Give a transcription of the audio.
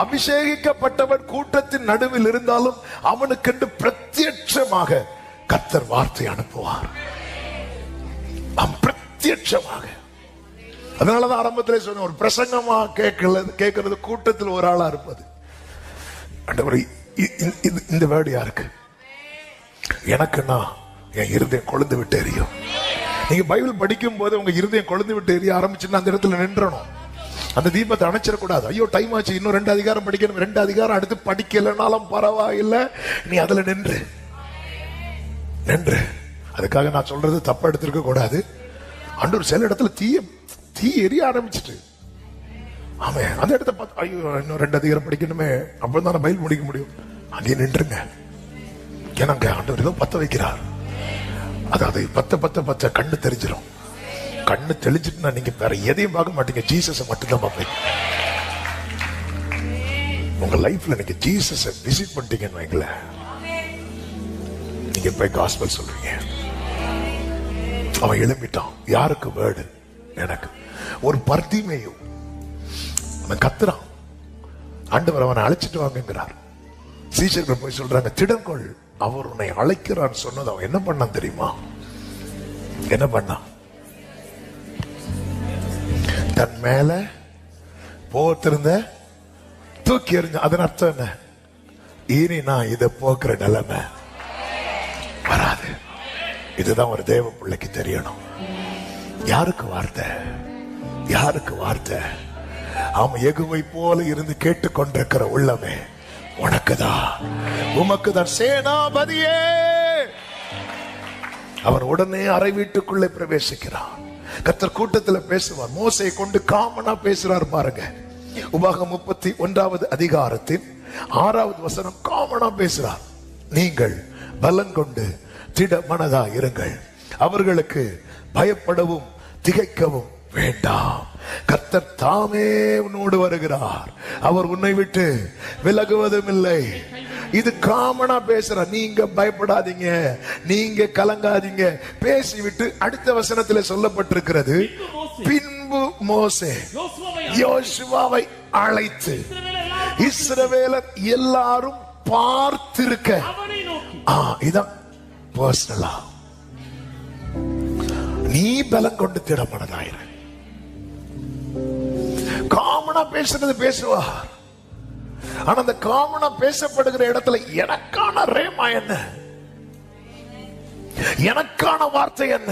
அபிஷேகிக்கப்பட்டவன் கூட்டத்தின் நடுவில் இருந்தாலும் அவனுக்கென்று பிரத்யட்சமாக கர்த்தர் வார்த்தை அனுப்புவார். பிரத்யட்சமாக. அதனாலதான் ஆரம்பத்திலே சொன்ன, ஒரு பிரசங்கமா கேட்கறது கூட்டத்தில் ஒரு ஆளா இருப்பது. இந்த வேர்டு யாருக்கு? எனக்குன்னா என் இருதயம் கொழுந்து விட்டு எரியும். நீங்க பைபிள் படிக்கும் போது உங்க இருதயம் கொழுந்து விட்டு எரிய ஆரம்பிச்சுன்னா அந்த இடத்துல நின்றணும். அந்த தீபத்தை அணைச்சிடக்கூடாது. ஐயோ டைம் ஆச்சு, இன்னும் 2 அதிகாரம் படிக்கணும், 2 அதிகாரம் அடுத்து படிக்கலனாலும் பரவாயில்லை, நீ அதுல நின்று. அதுக்காக நான் சொல்றது தப்பா எடுத்திருக்க கூடாது. ஆண்டவர் சில இடத்துல தீ எரிய ஆரம்பிச்சுட்டு, ஆமே அந்த இடத்த பார்த்து ஐயோ இன்னும் 2 அதிகாரம் படிக்கணுமே, அப்பதான் நான் பைபிள் முடிக்க முடியும். அங்கே நின்றுங்க. ஏன்னாங்க ஆண்டவர் ஏதோ பத்த வைக்கிறார். அதாவது பத்த கண்ணு தெரிஞ்சிடும். கண்ணு தெளிஞ்சிட்டுனா நீங்க வேற எதையும் பார்க்க மாட்டீங்க, ஜீசஸை மட்டும்தான் பார்ப்பீங்க. உங்க லைஃப்ல நீங்க ஜீசஸை விசிட் பண்ணிட்டீங்கன்னு வைங்களேன், நீங்க போய் காஸ்பல் சொல்றீங்க. அவன் எழும்பிட்டான். யாருக்கு வேர்டு? எனக்கு. ஒரு பர்திமேயும் அவன் கத்துறான். ஆண்டவர் அவனை அழைச்சிட்டு வாங்குங்கிறார். சீஷர்கள் போய் சொல்றாங்க, திடங்கொள், அவர் உன்னை அழைக்கிறான்னு சொன்னது அவன் என்ன பண்ணான் தெரியுமா? என்ன பண்ணான்? தன் மேல போத்திருந்த தூக்கி எறிஞ்ச. அதன் அர்த்தம் என்ன? இனி நான் இதை போக்குற நிலைமை வராது. இதுதான் ஒரு தேவ பிள்ளைக்கு தெரியணும். யாருக்கு வார்த்தை? யாருக்கு வார்த்தை? அவன் எகுவை போல இருந்து கேட்டுக்கொண்டிருக்கிற உள்ளமே, உனக்குதான், உமக்குதான். சேனாபதியே, அவர் உடனே அறை வீட்டுக்குள்ளே பிரவேசிக்கிறார். கர்த்தர் கூட்டத்தில் பேசுவார். மோசையை கொண்டு காமனா பேசுறார் பாருங்க. உபாகம் 31வது அதிகாரத்தின் 6வது வசனம் காமனா பேசுறார். நீங்கள் பலன் கொண்டு திட மனதா இருங்கள், அவர்களுக்கு பயப்படவும் திகைக்கவும் வேண்டாம். கர்த்தர் தாமே உன்னோடு வருகிறார், அவர் உன்னை விட்டு விலகுவதும் இல்லை. இது காமனா பேசுற. நீங்க பயப்படாதீங்க, நீங்க கலங்காதீங்க. பேசிவிட்டு அடுத்த வசனத்துல சொல்லப்பட்டிருக்கிறது, பின்பு மோசே யோசுவாவை அழைத்து இஸ்ரவேலர் எல்லாரும் பார்த்திருக்க. இதான் பர்சனலா நீ பலம் கொண்டு திடமனதாயிரு. காமனா பேசுறது பேசுவார். ஆனா அந்த காமனா பேசப்படுகிற இடத்துல எனக்கான ரேமா என்ன, எனக்கான வார்த்தை என்ன?